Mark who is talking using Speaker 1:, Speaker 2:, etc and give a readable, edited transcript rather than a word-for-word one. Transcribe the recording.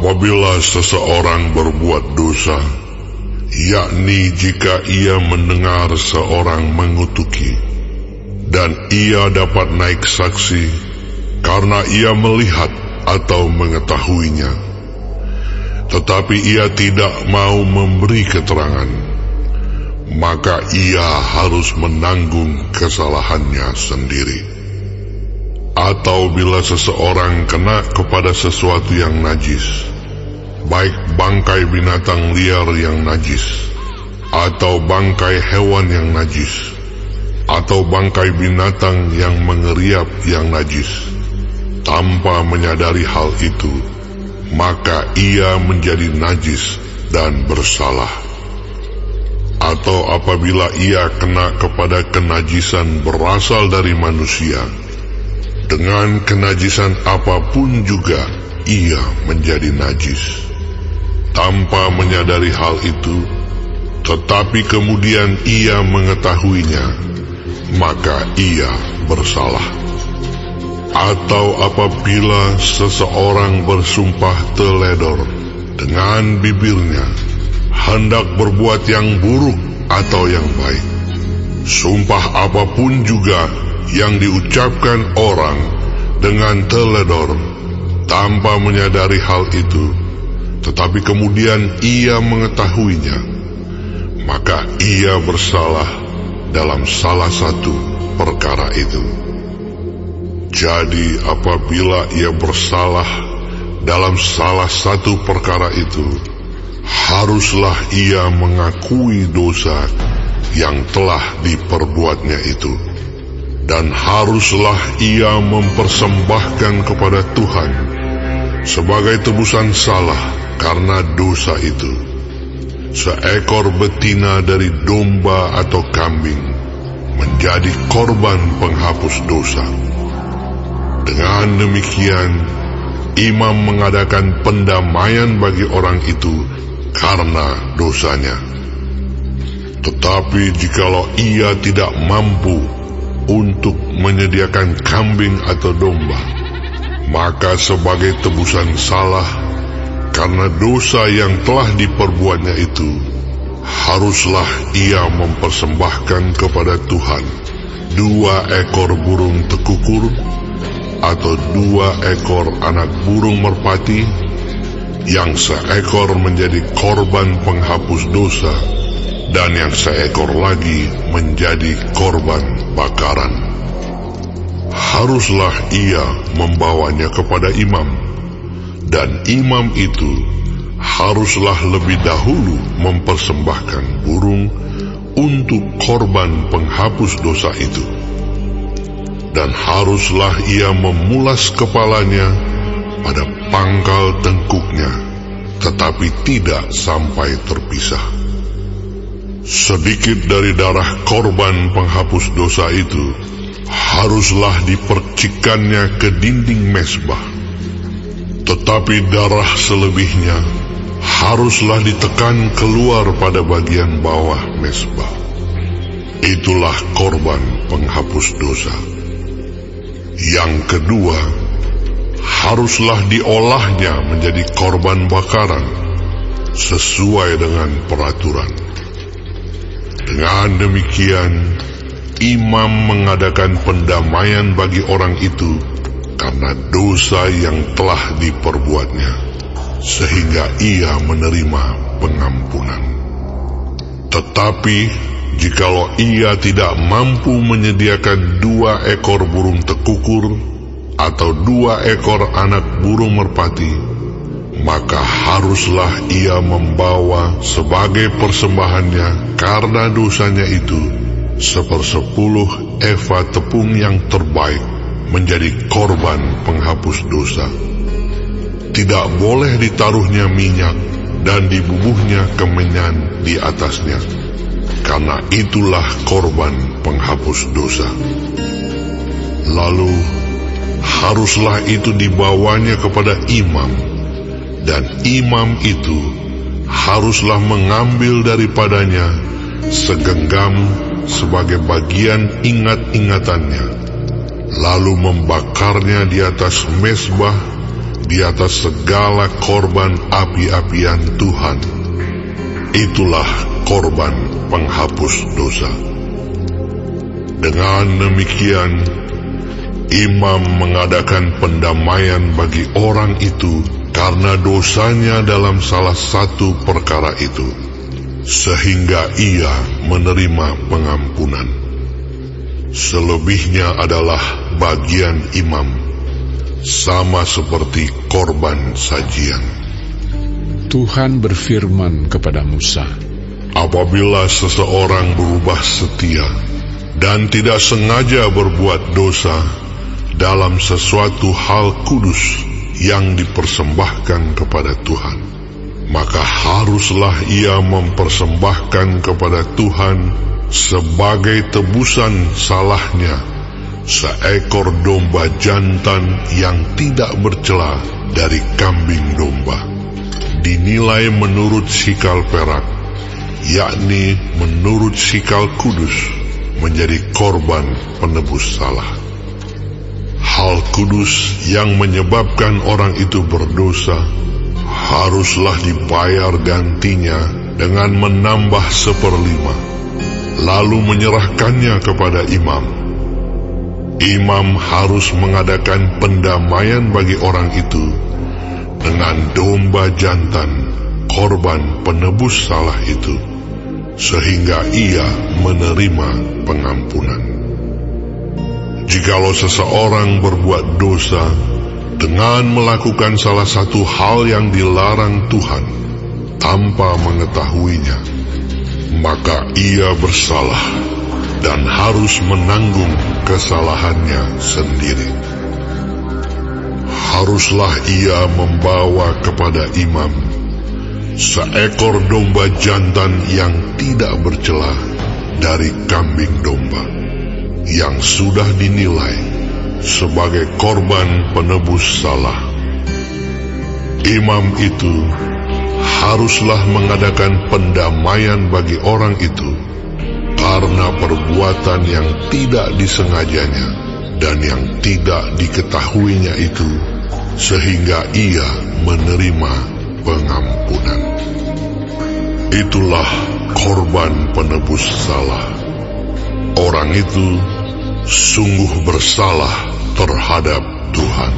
Speaker 1: Apabila seseorang berbuat dosa, yakni jika ia mendengar seorang mengutuki, dan ia dapat naik saksi karena ia melihat atau mengetahuinya, tetapi ia tidak mau memberi keterangan, maka ia harus menanggung kesalahannya sendiri. Atau bila seseorang kena kepada sesuatu yang najis, baik bangkai binatang liar yang najis, atau bangkai hewan yang najis, atau bangkai binatang yang mengeriap yang najis, tanpa menyadari hal itu, maka ia menjadi najis dan bersalah. Atau apabila ia kena kepada kenajisan berasal dari manusia, dengan kenajisan apapun juga ia menjadi najis, tanpa menyadari hal itu, tetapi kemudian ia mengetahuinya, maka ia bersalah. Atau apabila seseorang bersumpah teledor dengan bibirnya, hendak berbuat yang buruk atau yang baik, sumpah apapun juga yang diucapkan orang dengan teledor tanpa menyadari hal itu, tetapi kemudian ia mengetahuinya, maka ia bersalah dalam salah satu perkara itu. Jadi apabila ia bersalah dalam salah satu perkara itu, haruslah ia mengakui dosa yang telah diperbuatnya itu, dan haruslah ia mempersembahkan kepada Tuhan sebagai tebusan salah karena dosa itu seekor betina dari domba atau kambing menjadi korban penghapus dosa. Dengan demikian, imam mengadakan pendamaian bagi orang itu karena dosanya. Tetapi jikalau ia tidak mampu untuk menyediakan kambing atau domba, maka sebagai tebusan salah karena dosa yang telah diperbuatnya itu, haruslah ia mempersembahkan kepada Tuhan 2 ekor burung tekukur atau 2 ekor anak burung merpati, yang seekor menjadi korban penghapus dosa dan yang seekor lagi menjadi korban bakaran. Haruslah ia membawanya kepada imam, dan imam itu haruslah lebih dahulu mempersembahkan burung untuk korban penghapus dosa itu. Dan haruslah ia memulas kepalanya pada pangkal tengkuknya, tetapi tidak sampai terpisah. Sedikit dari darah korban penghapus dosa itu haruslah dipercikkannya ke dinding mezbah, tetapi darah selebihnya haruslah ditekan keluar pada bagian bawah mezbah. Itulah korban penghapus dosa. Yang kedua, haruslah diolahnya menjadi korban bakaran sesuai dengan peraturan. Dengan demikian, imam mengadakan pendamaian bagi orang itu karena dosa yang telah diperbuatnya, sehingga ia menerima pengampunan. Tetapi jikalau ia tidak mampu menyediakan 2 ekor burung tekukur atau 2 ekor anak burung merpati, maka haruslah ia membawa sebagai persembahannya karena dosanya itu 1/10 eva tepung yang terbaik menjadi korban penghapus dosa. Tidak boleh ditaruhnya minyak dan dibubuhnya kemenyan di atasnya, karena itulah korban penghapus dosa. Lalu haruslah itu dibawanya kepada imam, dan imam itu haruslah mengambil daripadanya segenggam sebagai bagian ingat-ingatannya, lalu membakarnya di atas mezbah di atas segala korban api-apian Tuhan. Itulah korban penghapus dosa. Dengan demikian, imam mengadakan pendamaian bagi orang itu karena dosanya dalam salah satu perkara itu, sehingga ia menerima pengampunan. Selebihnya adalah bagian imam, sama seperti korban sajian.
Speaker 2: Tuhan berfirman kepada Musa,
Speaker 1: apabila seseorang berubah setia dan tidak sengaja berbuat dosa dalam sesuatu hal kudus yang dipersembahkan kepada Tuhan, maka haruslah ia mempersembahkan kepada Tuhan sebagai tebusan salahnya seekor domba jantan yang tidak bercela dari kambing domba, dinilai menurut sikal perak, yakni menurut sikal kudus, menjadi korban penebus salah. Hal kudus yang menyebabkan orang itu berdosa haruslah dibayar gantinya dengan menambah 1/5, lalu menyerahkannya kepada imam. Imam harus mengadakan pendamaian bagi orang itu dengan domba jantan, korban penebus salah itu, sehingga ia menerima pengampunan. Jikalau seseorang berbuat dosa dengan melakukan salah satu hal yang dilarang Tuhan tanpa mengetahuinya, maka ia bersalah dan harus menanggung kesalahannya sendiri. Haruslah ia membawa kepada imam seekor domba jantan yang tidak bercela dari kambing domba, yang sudah dinilai sebagai korban penebus salah. Imam itu haruslah mengadakan pendamaian bagi orang itu karena perbuatan yang tidak disengajanya dan yang tidak diketahuinya itu, sehingga ia menerima pengampunan. Itulah korban penebus salah. Orang itu sungguh bersalah terhadap Tuhan.